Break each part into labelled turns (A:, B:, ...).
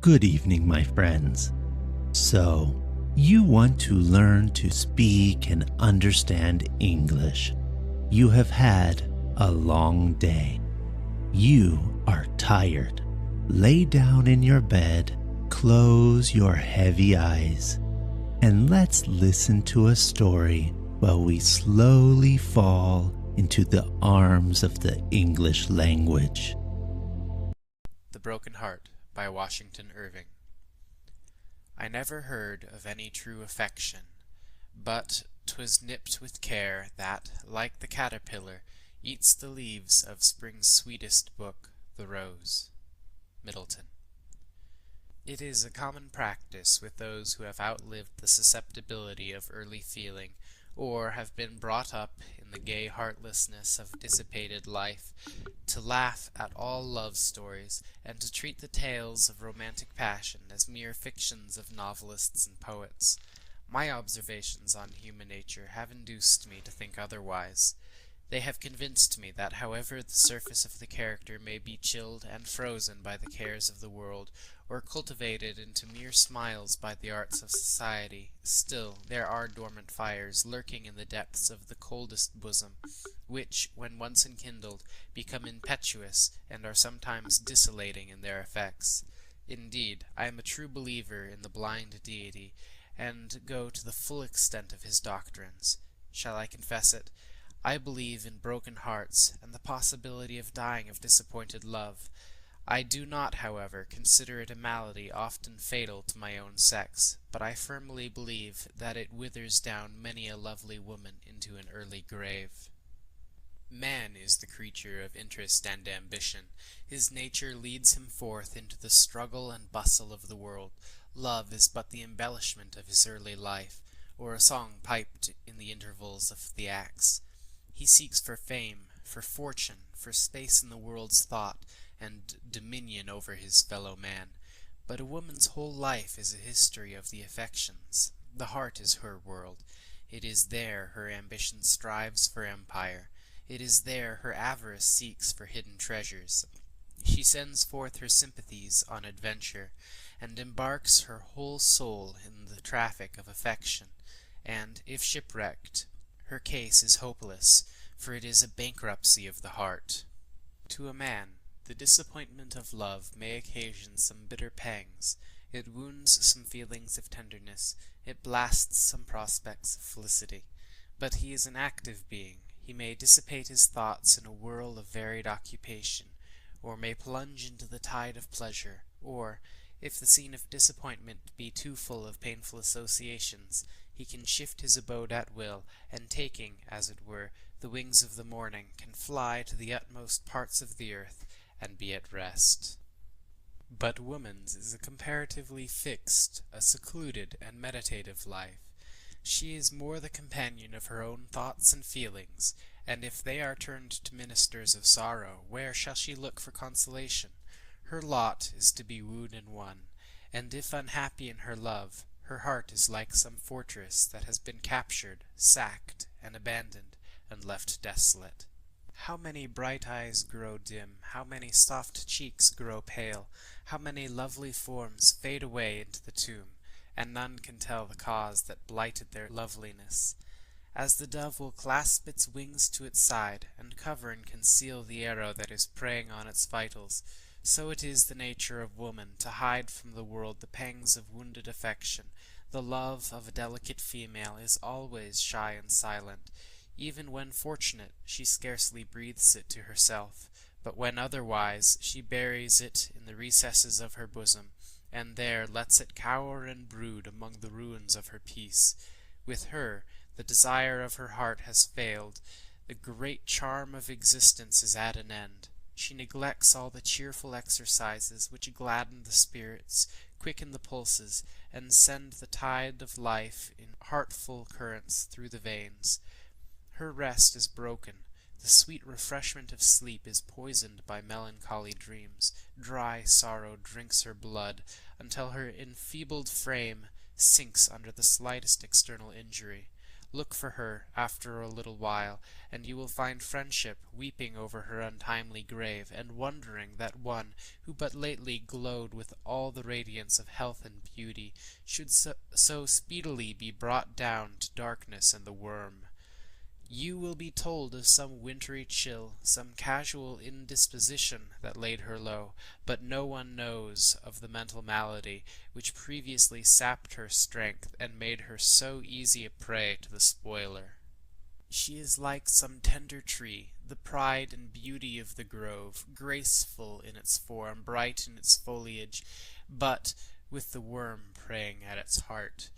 A: Good evening, my friends. So, you want to learn to speak and understand English. You have had a long day. You are tired. Lay down in your bed, close your heavy eyes, and let's listen to a story while we slowly fall into the arms of the English language.
B: The Broken Heart by Washington Irving. I never heard of any true affection, but 'twas nipped with care that, like the caterpillar, eats the leaves of spring's sweetest book, the rose. Middleton. It is a common practice with those who have outlived the susceptibility of early feeling, or have been brought up in the gay heartlessness of dissipated life, to laugh at all love stories, and to treat the tales of romantic passion as mere fictions of novelists and poets. My observations on human nature have induced me to think otherwise. They have convinced me that however the surface of the character may be chilled and frozen by the cares of the world, or cultivated into mere smiles by the arts of society, still there are dormant fires lurking in the depths of the coldest bosom, which, when once enkindled, become impetuous, and are sometimes desolating in their effects. Indeed, I am a true believer in the blind deity, and go to the full extent of his doctrines. Shall I confess it? I believe in broken hearts, and the possibility of dying of disappointed love. I do not, however, consider it a malady often fatal to my own sex, but I firmly believe that it withers down many a lovely woman into an early grave. Man is the creature of interest and ambition. His nature leads him forth into the struggle and bustle of the world. Love is but the embellishment of his early life, or a song piped in the intervals of the acts. He seeks for fame, for fortune, for space in the world's thought, and dominion over his fellow man. But a woman's whole life is a history of the affections. The heart is her world. It is there her ambition strives for empire. It is there her avarice seeks for hidden treasures. She sends forth her sympathies on adventure, and embarks her whole soul in the traffic of affection, and, if shipwrecked, her case is hopeless, for it is a bankruptcy of the heart. To a man, the disappointment of love may occasion some bitter pangs. It wounds some feelings of tenderness. It blasts some prospects of felicity. But he is an active being. He may dissipate his thoughts in a whirl of varied occupation, or may plunge into the tide of pleasure, or, if the scene of disappointment be too full of painful associations, he can shift his abode at will, and taking, as it were, the wings of the morning, can fly to the utmost parts of the earth, and be at rest. But woman's is a comparatively fixed, a secluded, and meditative life. She is more the companion of her own thoughts and feelings, and if they are turned to ministers of sorrow, where shall she look for consolation? Her lot is to be wooed and won, and if unhappy in her love, her heart is like some fortress that has been captured, sacked, and abandoned, and left desolate. How many bright eyes grow dim, how many soft cheeks grow pale, how many lovely forms fade away into the tomb, and none can tell the cause that blighted their loveliness. As the dove will clasp its wings to its side, and cover and conceal the arrow that is preying on its vitals, so it is the nature of woman to hide from the world the pangs of wounded affection. The love of a delicate female is always shy and silent. Even when fortunate, she scarcely breathes it to herself, but when otherwise, she buries it in the recesses of her bosom, and there lets it cower and brood among the ruins of her peace. With her, the desire of her heart has failed. The great charm of existence is at an end. She neglects all the cheerful exercises which gladden the spirits, quicken the pulses, and send the tide of life in heartful currents through the veins. Her rest is broken. The sweet refreshment of sleep is poisoned by melancholy dreams. Dry sorrow drinks her blood, until her enfeebled frame sinks under the slightest external injury. Look for her after a little while, and you will find friendship weeping over her untimely grave, and wondering that one, who but lately glowed with all the radiance of health and beauty, should so speedily be brought down to darkness and the worm. You will be told of some wintry chill, some casual indisposition that laid her low, but no one knows of the mental malady which previously sapped her strength and made her so easy a prey to the spoiler. She is like some tender tree, the pride and beauty of the grove, graceful in its form, bright in its foliage, but with the worm preying at its heart.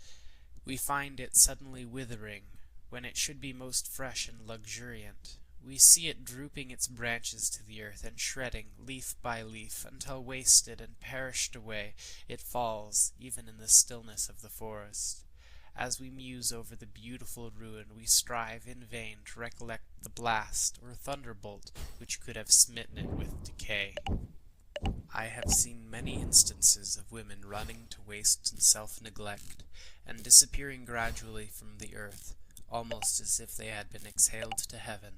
B: We find it suddenly withering, when it should be most fresh and luxuriant. We see it drooping its branches to the earth and shredding leaf by leaf, until wasted and perished away it falls, even in the stillness of the forest. As we muse over the beautiful ruin, we strive in vain to recollect the blast or thunderbolt which could have smitten it with decay. I have seen many instances of women running to waste and self-neglect, and disappearing gradually from the earth, almost as if they had been exhaled to heaven,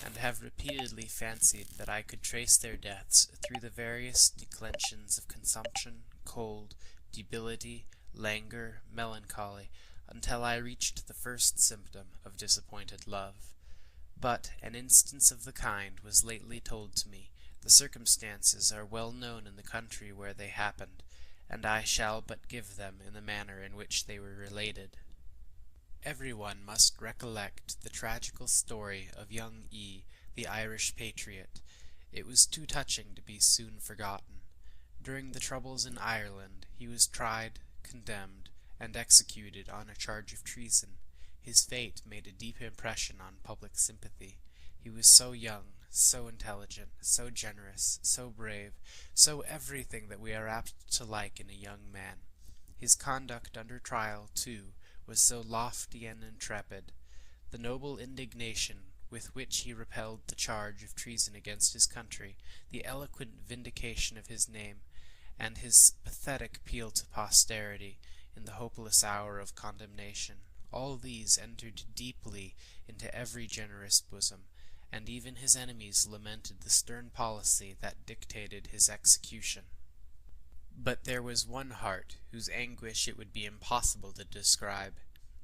B: and have repeatedly fancied that I could trace their deaths through the various declensions of consumption, cold, debility, languor, melancholy, until I reached the first symptom of disappointed love. But an instance of the kind was lately told to me. The circumstances are well known in the country where they happened, and I shall but give them in the manner in which they were related. Everyone must recollect the tragical story of young E., the Irish patriot. It was too touching to be soon forgotten. During the troubles in Ireland, he was tried, condemned, and executed on a charge of treason. His fate made a deep impression on public sympathy. He was so young, so intelligent, so generous, so brave, so everything that we are apt to like in a young man. His conduct under trial, too, was so lofty and intrepid. The noble indignation with which he repelled the charge of treason against his country, the eloquent vindication of his name, and his pathetic appeal to posterity in the hopeless hour of condemnation, all these entered deeply into every generous bosom, and even his enemies lamented the stern policy that dictated his execution. But there was one heart whose anguish it would be impossible to describe.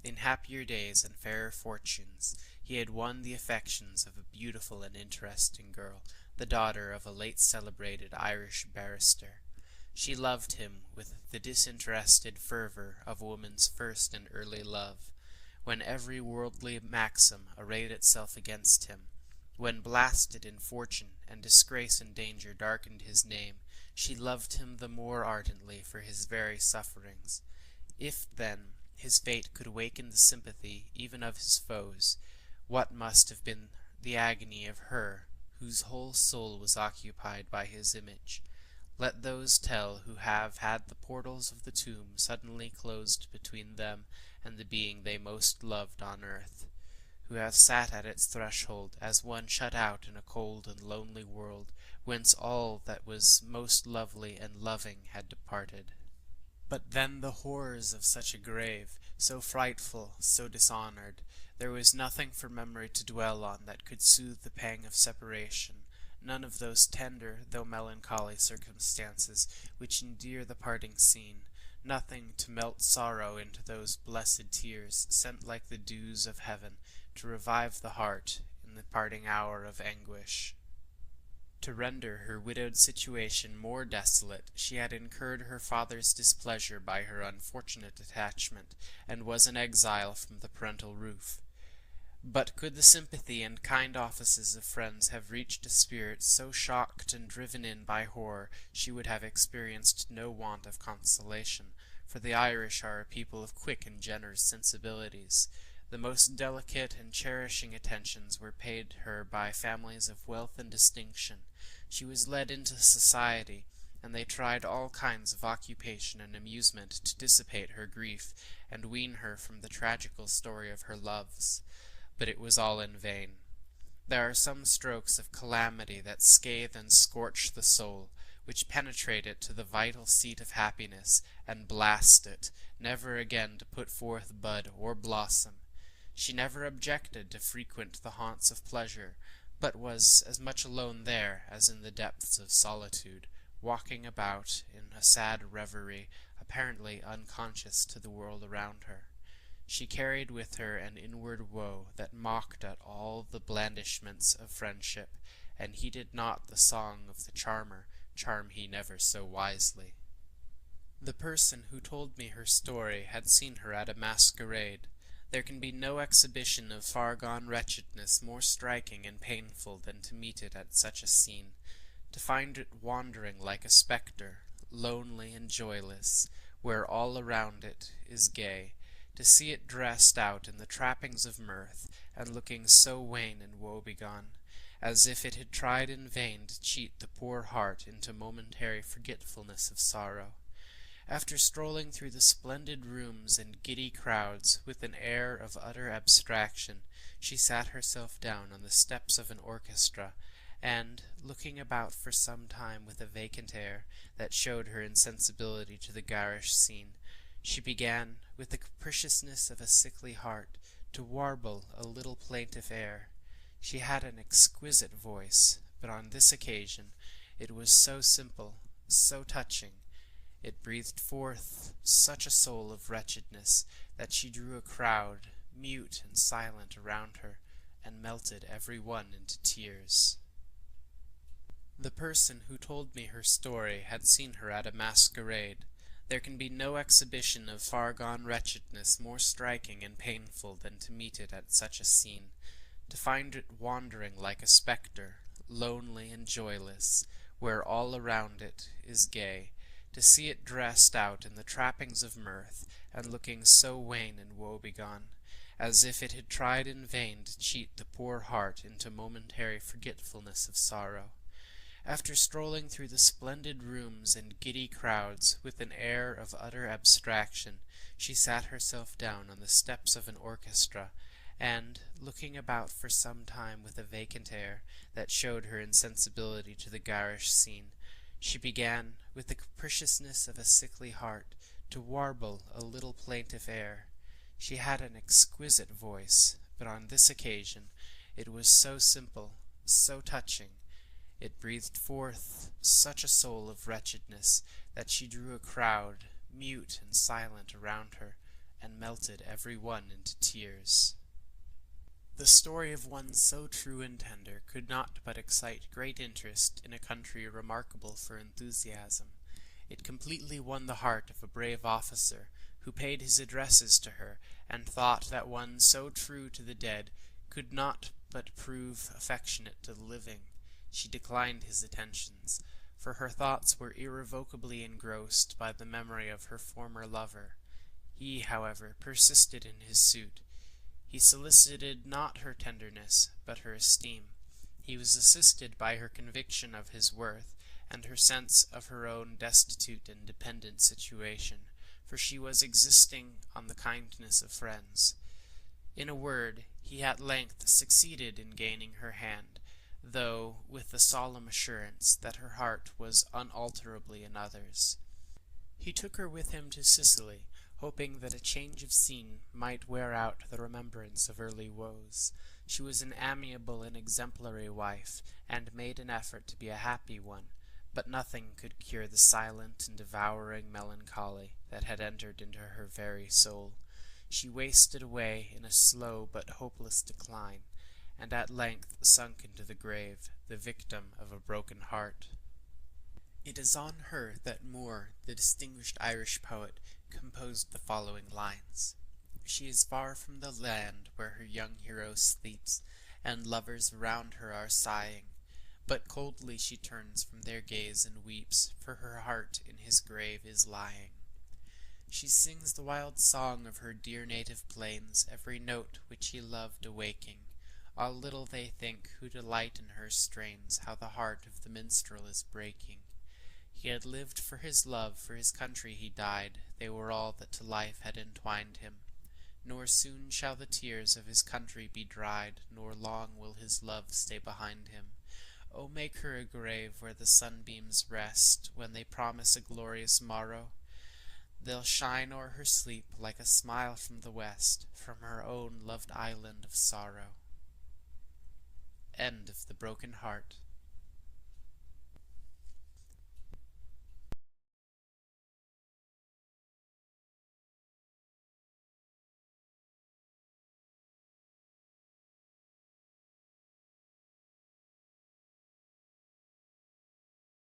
B: In happier days and fairer fortunes, he had won the affections of a beautiful and interesting girl, the daughter of a late celebrated Irish barrister. She loved him with the disinterested fervor of woman's first and early love. When every worldly maxim arrayed itself against him, when blasted in fortune and disgrace and danger darkened his name, she loved him the more ardently for his very sufferings. If, then, his fate could awaken the sympathy even of his foes, what must have been the agony of her whose whole soul was occupied by his image? Let those tell who have had the portals of the tomb suddenly closed between them and the being they most loved on earth, who have sat at its threshold as one shut out in a cold and lonely world, whence all that was most lovely and loving had departed. But then the horrors of such a grave, so frightful, so dishonored, there was nothing for memory to dwell on that could soothe the pang of separation, none of those tender, though melancholy circumstances which endear the parting scene, nothing to melt sorrow into those blessed tears, sent like the dews of heaven, to revive the heart in the parting hour of anguish. To render her widowed situation more desolate, she had incurred her father's displeasure by her unfortunate attachment, and was an exile from the parental roof. But could the sympathy and kind offices of friends have reached a spirit so shocked and driven in by horror, she would have experienced no want of consolation, for the Irish are a people of quick and generous sensibilities. The most delicate and cherishing attentions were paid her by families of wealth and distinction. She was led into society, and they tried all kinds of occupation and amusement to dissipate her grief, and wean her from the tragical story of her loves. But it was all in vain. There are some strokes of calamity that scathe and scorch the soul, which penetrate it to the vital seat of happiness, and blast it, never again to put forth bud or blossom. She never objected to frequent the haunts of pleasure, but was as much alone there as in the depths of solitude, walking about in a sad reverie, apparently unconscious to the world around her. She carried with her an inward woe that mocked at all the blandishments of friendship, and heeded not the song of the charmer, charm he never so wisely. The person who told me her story had seen her at a masquerade. There can be no exhibition of far-gone wretchedness more striking and painful than to meet it at such a scene, to find it wandering like a spectre, lonely and joyless, where all around it is gay, to see it dressed out in the trappings of mirth, and looking so wan and woebegone, as if it had tried in vain to cheat the poor heart into momentary forgetfulness of sorrow. After strolling through the splendid rooms and giddy crowds with an air of utter abstraction, she sat herself down on the steps of an orchestra, and, looking about for some time with a vacant air that showed her insensibility to the garish scene, she began, with the capriciousness of a sickly heart, to warble a little plaintive air. She had an exquisite voice, but on this occasion it was so simple, so touching, it breathed forth such a soul of wretchedness that she drew a crowd, mute and silent, around her, and melted every one into tears. The person who told me her story had seen her at a masquerade. There can be no exhibition of far-gone wretchedness more striking and painful than to meet it at such a scene, to find it wandering like a spectre, lonely and joyless, where all around it is gay, to see it dressed out in the trappings of mirth, and looking so wan and woebegone, as if it had tried in vain to cheat the poor heart into momentary forgetfulness of sorrow. After strolling through the splendid rooms and giddy crowds with an air of utter abstraction, she sat herself down on the steps of an orchestra, and, looking about for some time with a vacant air that showed her insensibility to the garish scene, she began, with the capriciousness of a sickly heart, to warble a little plaintive air. She had an exquisite voice, but on this occasion it was so simple, so touching, it breathed forth such a soul of wretchedness that she drew a crowd, mute and silent, around her, and melted every one into tears. The story of one so true and tender could not but excite great interest in a country remarkable for enthusiasm. It completely won the heart of a brave officer, who paid his addresses to her, and thought that one so true to the dead could not but prove affectionate to the living. She declined his attentions, for her thoughts were irrevocably engrossed by the memory of her former lover. He, however, persisted in his suit. He solicited not her tenderness, but her esteem. He was assisted by her conviction of his worth, and her sense of her own destitute and dependent situation, for she was existing on the kindness of friends. In a word, he at length succeeded in gaining her hand, though with the solemn assurance that her heart was unalterably another's. He took her with him to Sicily, hoping that a change of scene might wear out the remembrance of early woes. She was an amiable and exemplary wife, and made an effort to be a happy one, but nothing could cure the silent and devouring melancholy that had entered into her very soul. She wasted away in a slow but hopeless decline, and at length sunk into the grave, the victim of a broken heart. It is on her that Moore, the distinguished Irish poet, composed the following lines. She is far from the land where her young hero sleeps, and lovers around her are sighing, but coldly she turns from their gaze and weeps, for her heart in his grave is lying. She sings the wild song of her dear native plains, every note which he loved awaking. All little they think who delight in her strains, how the heart of the minstrel is breaking. He had lived for his love, for his country he died, they were all that to life had entwined him. Nor soon shall the tears of his country be dried, nor long will his love stay behind him. O make her a grave where the sunbeams rest, when they promise a glorious morrow. They'll shine o'er her sleep like a smile from the west, from her own loved island of sorrow. End of The Broken Heart